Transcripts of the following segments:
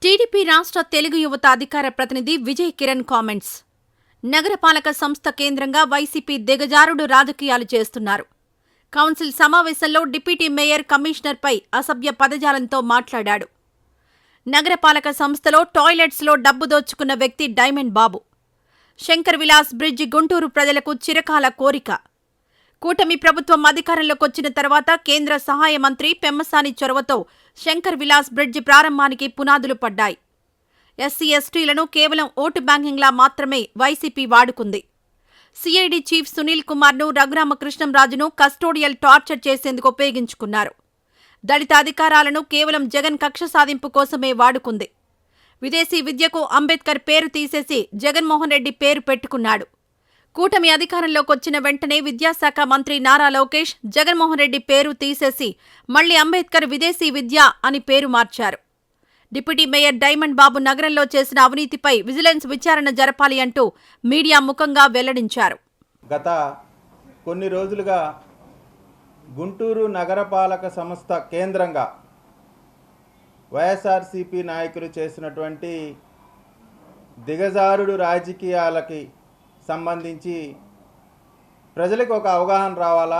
TDP రాష్ట్ర తెలుగు యువత అధికార ప్రతినిధి విజయ్ కిరణ్ కామెంట్స్. నగరపాలక సంస్థ కేంద్రంగా వైసీపీ దిగజారుడు రాజకీయాలు చేస్తున్నారు. కౌన్సిల్ సమావేశంలో డిప్యూటీ మేయర్ కమిషనర్పై అసభ్య పదజాలంతో మాట్లాడాడు. నగరపాలక సంస్థలో టాయిలెట్స్లో డబ్బు దోచుకున్న వ్యక్తి డైమండ్ బాబు. శంకర్ విలాస్ బ్రిడ్జి గుంటూరు ప్రజలకు చిరకాల కోరిక. కూటమి ప్రభుత్వం అధికారంలోకొచ్చిన తర్వాత కేంద్ర సహాయ మంత్రి పెమ్మసాని చొరవతో శంకర్ విలాస్ బ్రిడ్జి ప్రారంభానికి పునాదులు పడ్డాయి. ఎస్సీ ఎస్టీలను కేవలం ఓటు బ్యాంకింగ్లా మాత్రమే వైసీపీ వాడుకుంది. సిఐడి చీఫ్ సునీల్ కుమార్ను రఘురామకృష్ణంరాజును కస్టోడియల్ టార్చర్ చేసేందుకు ఉపయోగించుకున్నారు. దళిత అధికారాలను కేవలం జగన్ కక్ష సాధింపు కోసమే వాడుకుంది. విదేశీ విద్యకు అంబేద్కర్ పేరు తీసేసి జగన్మోహన్ రెడ్డి పేరు పెట్టుకున్నాడు. కూటమి అధికారంలోకొచ్చిన వెంటనే విద్యాశాఖ మంత్రి నారా లోకేష్ జగన్మోహన్ రెడ్డి పేరు తీసేసి మళ్లీ అంబేద్కర్ విదేశీ విద్య అని పేరు మార్చారు. డిప్యూటీ మేయర్ డైమండ్ బాబు నగరంలో చేసిన అవినీతిపై విజిలెన్స్ విచారణ జరపాలి అంటూ మీడియా ముఖంగా వెల్లడించారు. గత కొన్ని రోజులుగా గుంటూరు నగరపాలక సంస్థ కేంద్రంగా వైఎస్ఆర్సీపీ నాయకులు చేసినటువంటి దిగజారుడు రాజకీయాలకి సంబంధించి ప్రజలకు ఒక అవగాహన రావాలా,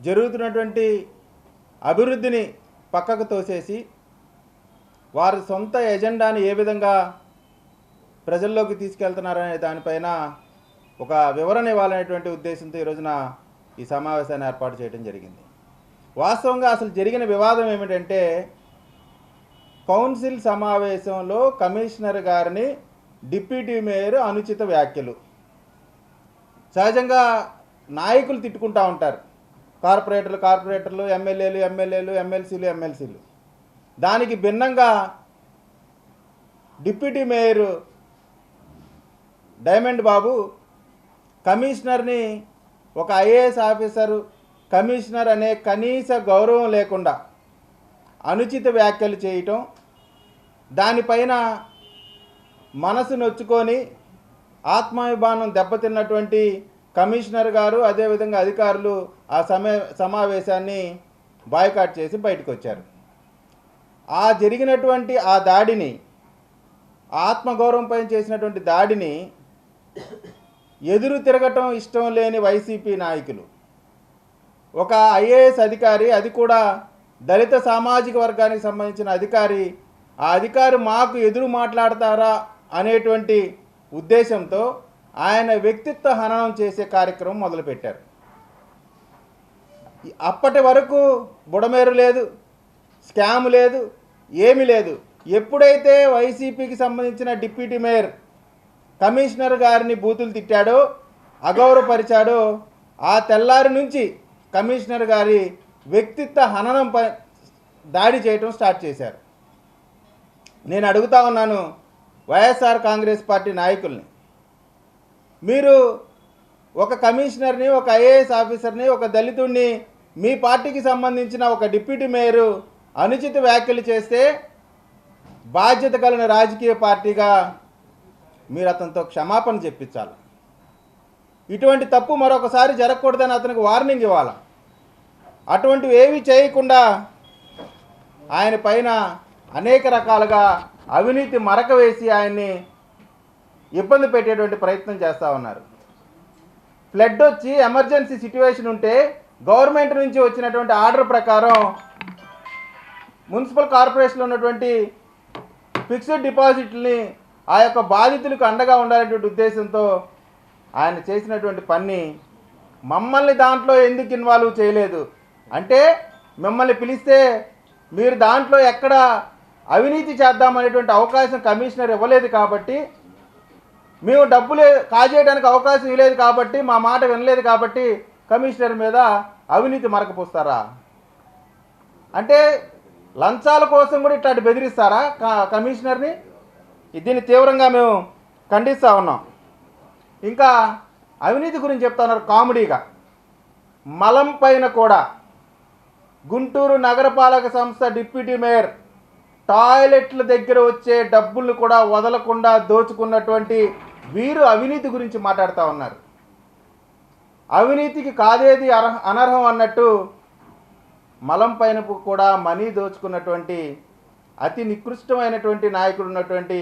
జరుగుతున్నటువంటి అభివృద్ధిని పక్కకు తోసేసి వారి సొంత ఎజెండాని ఏ విధంగా ప్రజల్లోకి తీసుకెళ్తున్నారనే దానిపైన ఒక వివరణ ఇవ్వాలనేటువంటి ఉద్దేశంతో ఈ రోజున ఈ సమావేశాన్ని ఏర్పాటు చేయడం జరిగింది. వాస్తవంగా అసలు జరిగిన వివాదం ఏమిటంటే, కౌన్సిల్ సమావేశంలో కమిషనర్ గారిని డిప్యూటీ మేయర్ అనుచిత వ్యాఖ్యలు. సహజంగా నాయకులు తిట్టుకుంటూ ఉంటారు, కార్పొరేటర్లు, ఎమ్మెల్యేలు, ఎమ్మెల్సీలు. దానికి భిన్నంగా డిప్యూటీ మేయర్ డైమండ్ బాబు కమిషనర్ని, ఒక ఐఏఎస్ ఆఫీసరు కమిషనర్ అనే కనీస గౌరవం లేకుండా అనుచిత వ్యాఖ్యలు చేయటం, దానిపైన మనసు నొచ్చుకొని ఆత్మాభిమానం దెబ్బతిన్నటువంటి కమిషనర్ గారు, అదేవిధంగా అధికారులు ఆ సమావేశాన్ని బాయ్కాట్ చేసి బయటకు వచ్చారు. ఆ జరిగినటువంటి ఆ దాడిని, ఆత్మగౌరవం పైన చేసినటువంటి దాడిని ఎదురు తిరగటం ఇష్టం లేని వైసీపీ నాయకులు, ఒక ఐఏఎస్ అధికారి, అది కూడా దళిత సామాజిక వర్గానికి సంబంధించిన అధికారి, ఆ అధికారి మాకు ఎదురు మాట్లాడతారా అనేటువంటి ఉద్దేశంతో ఆయన వ్యక్తిత్వ హననం చేసే కార్యక్రమం మొదలుపెట్టారు. అప్పటి వరకు బుడమేరు లేదు, స్కామ్ లేదు, ఏమీ లేదు. ఎప్పుడైతే వైసీపీకి సంబంధించిన డిప్యూటీ మేయర్ కమిషనర్ గారిని బూతులు తిట్టాడో, అగౌరవపరిచాడో, ఆ తెల్లారి నుంచి కమిషనర్ గారి వ్యక్తిత్వ హననంపై దాడి చేయటం స్టార్ట్ చేశారు. నేను అడుగుతా ఉన్నాను వైఎస్ఆర్ కాంగ్రెస్ పార్టీ నాయకుల్ని, మీరు ఒక కమిషనర్ని, ఒక ఐఏఎస్ ఆఫీసర్ని, ఒక దళితుడిని, మీ పార్టీకి సంబంధించిన ఒక డిప్యూటీ మేయరు అనుచిత వ్యాఖ్యలు చేస్తే బాధ్యత కలిగిన రాజకీయ పార్టీగా మీరు అతనితో క్షమాపణ చెప్పించాలి. ఇటువంటి తప్పు మరొకసారి జరగకూడదని అతనికి వార్నింగ్ ఇవ్వాలి. అటువంటివి ఏవి చేయకుండా ఆయన పైన అనేక రకాలుగా అవినీతి మరక వేసి ఆయన్ని ఇబ్బంది పెట్టేటువంటి ప్రయత్నం చేస్తూ ఉన్నారు. ఫ్లడ్ వచ్చి ఎమర్జెన్సీ సిట్యువేషన్ ఉంటే గవర్నమెంట్ నుంచి వచ్చినటువంటి ఆర్డర్ ప్రకారం మున్సిపల్ కార్పొరేషన్లో ఉన్నటువంటి ఫిక్స్డ్ డిపాజిట్లని ఆ యొక్క బాధితులకు అండగా ఉండాలనేటువంటి ఉద్దేశంతో ఆయన చేసినటువంటి పని, మమ్మల్ని దాంట్లో ఎందుకు ఇన్వాల్వ్ చేయలేదు అంటే, మిమ్మల్ని పిలిస్తే మీరు దాంట్లో ఎక్కడ అవినీతి చేద్దామనేటువంటి అవకాశం కమిషనర్ ఇవ్వలేదు కాబట్టి, మేము డబ్బులు కాజేయడానికి అవకాశం ఇవ్వలేదు కాబట్టి, మా మాట వినలేదు కాబట్టి కమిషనర్ మీద అవినీతి మరకపోస్తారా? అంటే లంచాల కోసం కూడా ఇట్లాంటి బెదిరిస్తారా కమిషనర్ని? దీన్ని తీవ్రంగా మేము ఖండిస్తూ ఉన్నాం. ఇంకా అవినీతి గురించి చెప్తా ఉన్నారు కామెడీగా. మలం పైన కూడా గుంటూరు నగరపాలక సంస్థ డిప్యూటీ మేయర్ టాయిలెట్ల దగ్గర వచ్చే డబ్బులు కూడా వదలకుండా దోచుకున్నటువంటి వీరు అవినీతి గురించి మాట్లాడుతూ ఉన్నారు. అవినీతికి కాదేది అనర్హం అన్నట్టు మలం పైన కూడా మనీ దోచుకున్నటువంటి అతి నికృష్టమైనటువంటి నాయకుడు ఉన్నటువంటి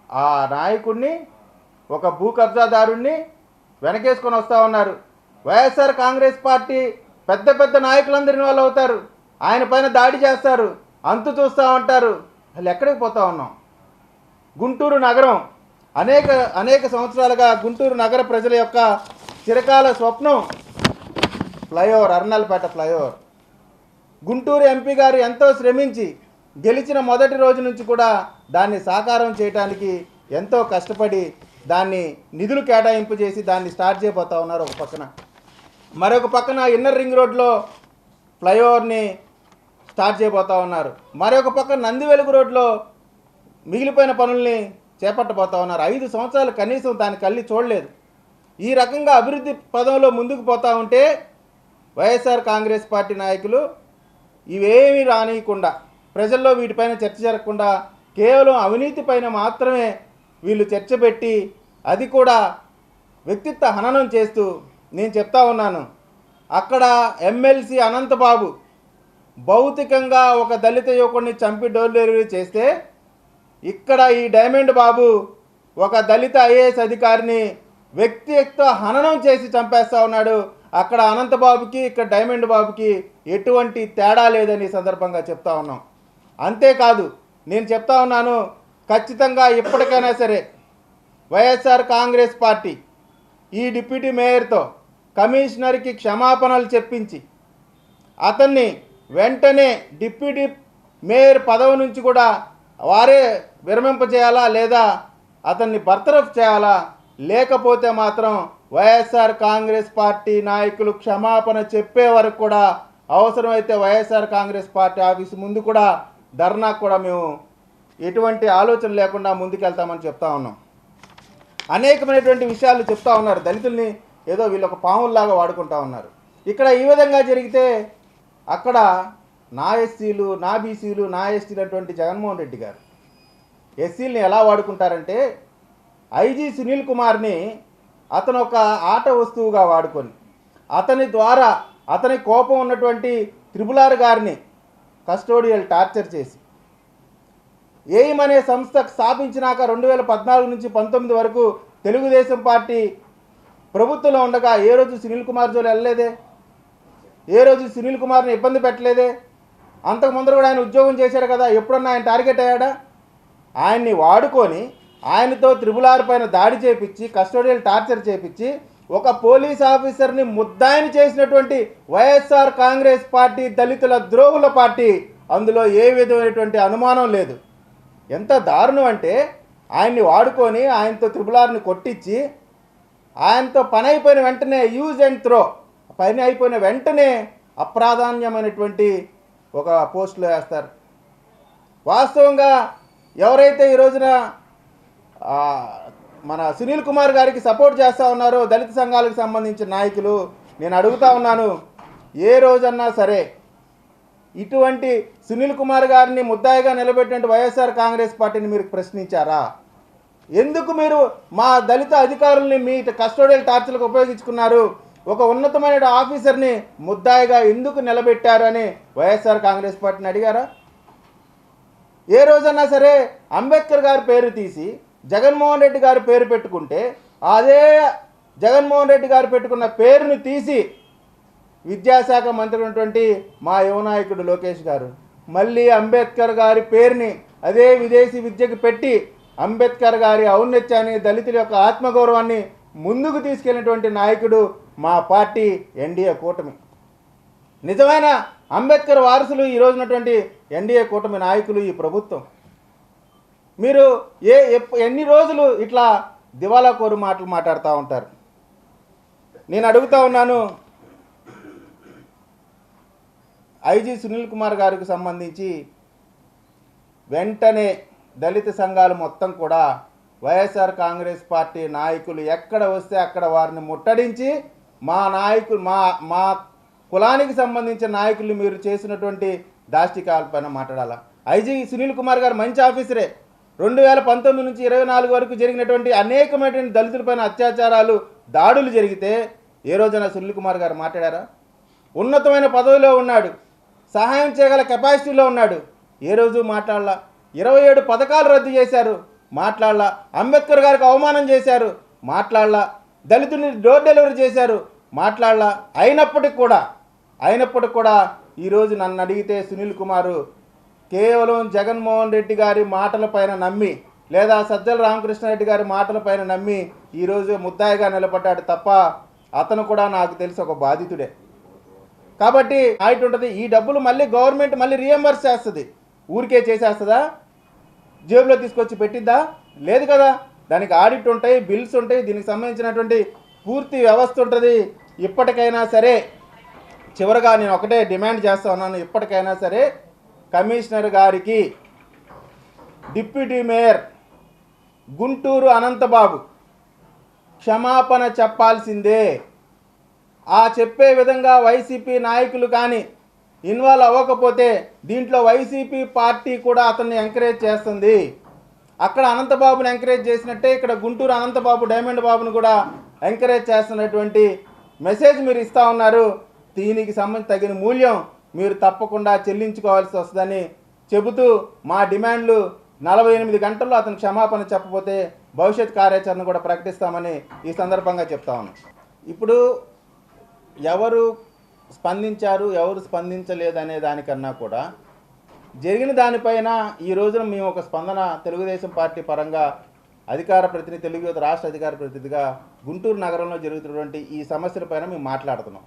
ఆ నాయకుడిని, ఒక భూ కబ్జాదారుణ్ణి వెనకేసుకొని వస్తూ ఉన్నారు. వైఎస్ఆర్ కాంగ్రెస్ పార్టీ పెద్ద పెద్ద నాయకులందరినీ వాళ్ళు అవుతారు, ఆయన పైన దాడి చేస్తారు, అంతు చూస్తూ ఉంటారు. అసలు ఎక్కడికి పోతా ఉన్నాం? గుంటూరు నగరం అనేక సంవత్సరాలుగా గుంటూరు నగర ప్రజల యొక్క చిరకాల స్వప్నం ఫ్లైఓవర్, అర్నల్పేట ఫ్లైఓవర్. గుంటూరు ఎంపీ గారు ఎంతో శ్రమించి గెలిచిన మొదటి రోజు నుంచి కూడా దాన్ని సాకారం చేయడానికి ఎంతో కష్టపడి దాన్ని నిధులు కేటాయింపు చేసి దాన్ని స్టార్ట్ చేయబోతా ఉన్నారు ఒక పక్కన. మరొక పక్కన ఇన్నర్ రింగ్ రోడ్లో ఫ్లైఓవర్ని స్టార్ట్ చేయబోతా ఉన్నారు. మరొక పక్కన నందివెలుగు రోడ్లో మిగిలిపోయిన పనుల్ని చేపట్టబోతా ఉన్నారు. 5 సంవత్సరాలు కనీసం దాని కళ్ళి చూడలేదు. ఈ రకంగా అభివృద్ధి పదంలో ముందుకు పోతూ ఉంటే వైఎస్ఆర్ కాంగ్రెస్ పార్టీ నాయకులు ఇవేమీ రానియకుండా, ప్రజల్లో వీటిపైన చర్చ జరగకుండా కేవలం అవినీతి పైన మాత్రమే వీళ్ళు చర్చ పెట్టి, అది కూడా వ్యక్తిత్వ హననం చేస్తూ, నేను చెప్తా ఉన్నాను, అక్కడ ఎమ్మెల్సీ అనంతబాబు భౌతికంగా ఒక దళిత యువకుడిని చంపి డోర్ డెలివరీ చేస్తే, ఇక్కడ ఈ డైమండ్ బాబు ఒక దళిత ఐఏఎస్ అధికారిని వ్యక్తిత్వ హననం చేసి చంపేస్తూ ఉన్నాడు. అక్కడ అనంతబాబుకి, ఇక్కడ డైమండ్ బాబుకి ఎటువంటి తేడా లేదని సందర్భంగా చెప్తా ఉన్నాం. అంతేకాదు, నేను చెప్తా ఉన్నాను, ఖచ్చితంగా ఇప్పటికైనా సరే వైఎస్ఆర్ కాంగ్రెస్ పార్టీ ఈ డిప్యూటీ మేయర్తో కమిషనర్కి క్షమాపణలు చెప్పించి అతన్ని వెంటనే డిప్యూటీ మేయర్ పదవి నుంచి కూడా వారే విరమింపజేయాలా, లేదా అతన్ని బర్తరఫ్ చేయాలా, లేకపోతే మాత్రం వైఎస్ఆర్ కాంగ్రెస్ పార్టీ నాయకులు క్షమాపణ చెప్పే వరకు కూడా, అవసరమైతే వైఎస్ఆర్ కాంగ్రెస్ పార్టీ ఆఫీసు ముందు కూడా ధర్నాకు కూడా మేము ఎటువంటి ఆలోచన లేకుండా ముందుకెళ్తామని చెప్తా ఉన్నాం. అనేకమైనటువంటి విషయాలు చెప్తా ఉన్నారు. దళితుల్ని ఏదో వీళ్ళొక పాముల్లాగా వాడుకుంటా ఉన్నారు. ఇక్కడ ఈ విధంగా జరిగితే అక్కడ నా ఎస్సీలు, నా బీసీలు, నా ఎస్టీలు అటువంటి జగన్మోహన్ రెడ్డి గారు ఎస్సీలని ఎలా వాడుకుంటారంటే, ఐజీ సునీల్ కుమార్ని అతను ఒక ఆట వస్తువుగా వాడుకొని, అతని ద్వారా అతని కోపం ఉన్నటువంటి త్రిపులార్ గారిని కస్టోడియల్ టార్చర్ చేసి, ఎయిమ్ అనే సంస్థ స్థాపించినాక 2014 నుంచి 19 వరకు తెలుగుదేశం పార్టీ ప్రభుత్వంలో ఉండగా ఏ రోజు సునీల్ కుమార్ జోలి వెళ్ళలేదే, ఏ రోజు సునీల్ కుమార్ని ఇబ్బంది పెట్టలేదే. అంతకు ముందర కూడా ఆయన ఉద్యోగం చేశాడు కదా, ఎప్పుడన్నా ఆయన టార్గెట్ అయ్యాడా? ఆయన్ని వాడుకొని ఆయనతో త్రిపులార్ పైన దాడి చేపించి, కస్టోడియల్ టార్చర్ చేపించి, ఒక పోలీస్ ఆఫీసర్ని ముద్దాయిని చేసినటువంటి వైఎస్ఆర్ కాంగ్రెస్ పార్టీ దళితుల ద్రోహుల పార్టీ, అందులో ఏ విధమైనటువంటి అనుమానం లేదు. ఎంత దారుణం అంటే, ఆయన్ని వాడుకొని ఆయనతో త్రిపులార్ని కొట్టించి, ఆయనతో పని అయిపోయిన వెంటనే యూజ్ అండ్ త్రో, పని అయిపోయిన వెంటనే అప్రాధాన్యమైనటువంటి ఒక పోస్టులో వేస్తారు. వాస్తవంగా ఎవరైతే ఈ రోజున మన సునీల్ కుమార్ గారికి సపోర్ట్ చేస్తూ ఉన్నారో దళిత సంఘాలకు సంబంధించిన నాయకులు, నేను అడుగుతా ఉన్నాను, ఏ రోజన్నా సరే ఇటువంటి సునీల్ కుమార్ గారిని ముద్దాయిగా నిలబెట్టినట్టు వైఎస్ఆర్ కాంగ్రెస్ పార్టీని మీరు ప్రశ్నించారా? ఎందుకు మీరు మా దళిత అధికారుల్ని మీ కస్టోడియల్ టార్చర్లకు ఉపయోగించుకున్నారు? ఒక ఉన్నతమైన ఆఫీసర్ని ముద్దాయిగా ఎందుకు నిలబెట్టారు అని వైఎస్ఆర్ కాంగ్రెస్ పార్టీని అడిగారా? ఏ రోజన్నా సరే అంబేద్కర్ గారి పేరు తీసి జగన్మోహన్ రెడ్డి గారి పేరు పెట్టుకుంటే, అదే జగన్మోహన్ రెడ్డి గారు పెట్టుకున్న పేరుని తీసి విద్యాశాఖ మంత్రి ఉన్నటువంటి మా యువనాయకుడు లోకేష్ గారు మళ్ళీ అంబేద్కర్ గారి పేరుని అదే విదేశీ విద్యకు పెట్టి అంబేద్కర్ గారి ఔన్నత్యాన్ని, దళితుల యొక్క ఆత్మగౌరవాన్ని ముందుకు తీసుకెళ్ళినటువంటి నాయకుడు మా పార్టీ ఎన్డీఏ కూటమి. నిజమైన అంబేద్కర్ వారసులు ఈ రోజునటువంటి ఎన్డీఏ కూటమి నాయకులు, ఈ ప్రభుత్వం. మీరు ఎన్ని రోజులు ఇట్లా దివాలా కోరు మాటలు మాట్లాడుతూ ఉంటారు? నేను అడుగుతా ఉన్నాను, ఐజీ సునీల్ కుమార్ గారికి సంబంధించి వెంటనే దళిత సంఘాలు మొత్తం కూడా వైఎస్ఆర్ కాంగ్రెస్ పార్టీ నాయకులు ఎక్కడ వస్తే అక్కడ వారిని ముట్టడించి, మా నాయకులు మా కులానికి సంబంధించిన నాయకులు మీరు చేసినటువంటి దాష్టికాలపైన మాట్లాడాలా? ఐజీ సునీల్ కుమార్ గారు మంచి ఆఫీసరే. 2019 నుంచి 24 వరకు జరిగినటువంటి అనేకమైనటువంటి దళితులపైన అత్యాచారాలు, దాడులు జరిగితే ఏ రోజైనా సునీల్ కుమార్ గారు మాట్లాడారా? ఉన్నతమైన పదవిలో ఉన్నాడు, సహాయం చేయగల కెపాసిటీలో ఉన్నాడు. ఏ రోజు మాట్లాడలా. 27 పథకాలు రద్దు చేశారు, మాట్లాడలా. అంబేద్కర్ గారికి అవమానం చేశారు, మాట్లాడలా. దళితుని డోర్ డెలివరీ చేశారు, మాట్లాడలా. అయినప్పటికి కూడా ఈరోజు నన్ను అడిగితే సునీల్ కుమారు కేవలం జగన్మోహన్ రెడ్డి గారి మాటలపైన నమ్మి, లేదా సజ్జల రామకృష్ణారెడ్డి గారి మాటలపైన నమ్మి ఈరోజు ముద్దాయిగా నిలబడ్డాడు తప్ప అతను కూడా నాకు తెలిసి ఒక బాధితుడే. కాబట్టి ఆడిట్ ఉంటుంది. ఈ డబ్బులు మళ్ళీ గవర్నమెంట్ మళ్ళీ రీఎంబర్స్ చేస్తుంది. ఊరికే చేసేస్తుందా? జేబులో తీసుకొచ్చి పెట్టిద్దా? లేదు కదా. దానికి ఆడిట్ ఉంటాయి, బిల్స్ ఉంటాయి, దీనికి సంబంధించినటువంటి పూర్తి వ్యవస్థ ఉంటుంది. ఇప్పటికైనా సరే చివరగా నేను ఒకటే డిమాండ్ చేస్తా ఉన్నాను, ఇప్పటికైనా సరే కమిషనర్ గారికి డిప్యూటీ మేయర్ గుంటూరు అనంతబాబు క్షమాపణ చెప్పాల్సిందే. ఆ చెప్పే విధంగా వైసీపీ నాయకులు కానీ ఇన్వాల్వ్ అవ్వకపోతే దీంట్లో వైసీపీ పార్టీ కూడా అతన్ని ఎంకరేజ్ చేస్తుంది. అక్కడ అనంతబాబుని ఎంకరేజ్ చేసినట్టే ఇక్కడ గుంటూరు అనంతబాబు డైమండ్ బాబుని కూడా ఎంకరేజ్ చేస్తున్నటువంటి మెసేజ్ మీరు ఇస్తూ ఉన్నారు. దీనికి సంబంధించి తగిన మూల్యం మీరు తప్పకుండా చెల్లించుకోవాల్సి వస్తుందని చెబుతూ మా డిమాండ్లు 48 గంటల్లో అతను క్షమాపణ చెప్పకపోతే భవిష్యత్ కార్యాచరణ కూడా ప్రకటిస్తామని ఈ సందర్భంగా చెప్తా ఉన్నాం. ఇప్పుడు ఎవరు స్పందించారు, ఎవరు స్పందించలేదు అనే దానికన్నా కూడా జరిగిన దానిపైన ఈ రోజున మేము ఒక స్పందన తెలుగుదేశం పార్టీ పరంగా అధికార ప్రతినిధి, తెలుగు యువత రాష్ట్ర అధికార ప్రతినిధిగా గుంటూరు నగరంలో జరుగుతున్నటువంటి ఈ సమస్యలపైన మేము మాట్లాడుతున్నాం.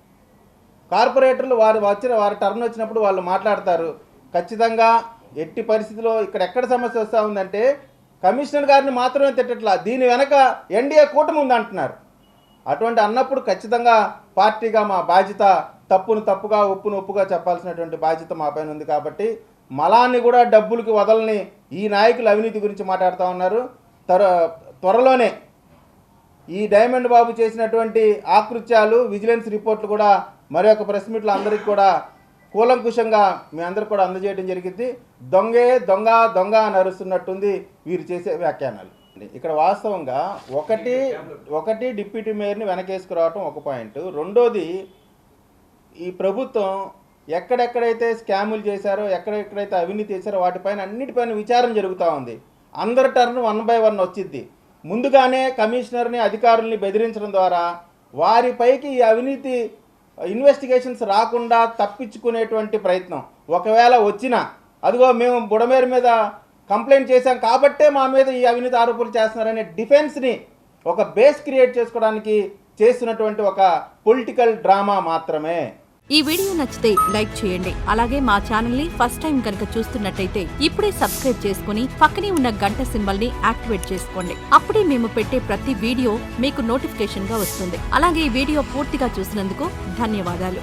కార్పొరేటర్లు వారి టర్న్ వచ్చినప్పుడు వాళ్ళు మాట్లాడతారు. ఖచ్చితంగా ఎట్టి పరిస్థితిలో ఇక్కడ ఎక్కడ సమస్య వస్తూ ఉందంటే కమిషనర్ గారిని మాత్రమే తిట్టట్లా, దీని వెనక ఎన్డీఏ కూటమి ఉందంటున్నారు. అటువంటి అన్నప్పుడు ఖచ్చితంగా పార్టీగా మా బాధ్యత తప్పును తప్పుగా, ఒప్పును ఒప్పుగా చెప్పాల్సినటువంటి బాధ్యత మా పైన ఉంది. కాబట్టి మలాన్ని కూడా డబ్బులకి వదలని ఈ నాయకులు అవినీతి గురించి మాట్లాడుతూ ఉన్నారు. త్వరలోనే ఈ డైమండ్ బాబు చేసినటువంటి ఆకృత్యాలు, విజిలెన్స్ రిపోర్ట్లు కూడా మరొక ప్రెస్ మీట్లో అందరికీ కూడా కూలంకుషంగా మీ అందరికి కూడా అందజేయడం జరిగింది. దొంగే దొంగ దొంగ అని అరుస్తున్నట్టుంది వీరు చేసే వ్యాఖ్యానాలు. ఇక్కడ వాస్తవంగా ఒకటి డిప్యూటీ మేయర్ని వెనకేసుకురావటం ఒక పాయింట్. రెండోది, ఈ ప్రభుత్వం ఎక్కడెక్కడైతే స్కాములు చేశారో, ఎక్కడెక్కడైతే అవినీతి చేశారో వాటిపైన అన్నిటిపైన విచారణ జరుగుతూ ఉంది. అందరి టర్న్ 1 by 1 వచ్చింది. ముందుగానే కమిషనర్ని, అధికారుల్ని బెదిరించడం ద్వారా వారిపైకి ఈ అవినీతి ఇన్వెస్టిగేషన్స్ రాకుండా తప్పించుకునేటువంటి ప్రయత్నం. ఒకవేళ వచ్చినా అదిగో మేము బుడమేరు మీద కంప్లైంట్ చేశాం కాబట్టే మా మీద ఈ అవినీతి ఆరోపణలు చేస్తున్నారనే డిఫెన్స్ని ఒక బేస్ క్రియేట్ చేసుకోవడానికి చేస్తున్నటువంటి ఒక పొలిటికల్ డ్రామా మాత్రమే. ఈ వీడియో నచ్చితే లైక్ చేయండి. అలాగే మా ఛానల్ ని ఫస్ట్ టైం కనుక చూస్తున్నట్టయితే ఇప్పుడే సబ్స్క్రైబ్ చేసుకుని పక్కనే ఉన్న గంట సింబల్ ని యాక్టివేట్ చేసుకోండి. అప్పుడే మేము పెట్టే ప్రతి వీడియో మీకు నోటిఫికేషన్ గా వస్తుంది. అలాగే ఈ వీడియో పూర్తిగా చూసినందుకు ధన్యవాదాలు.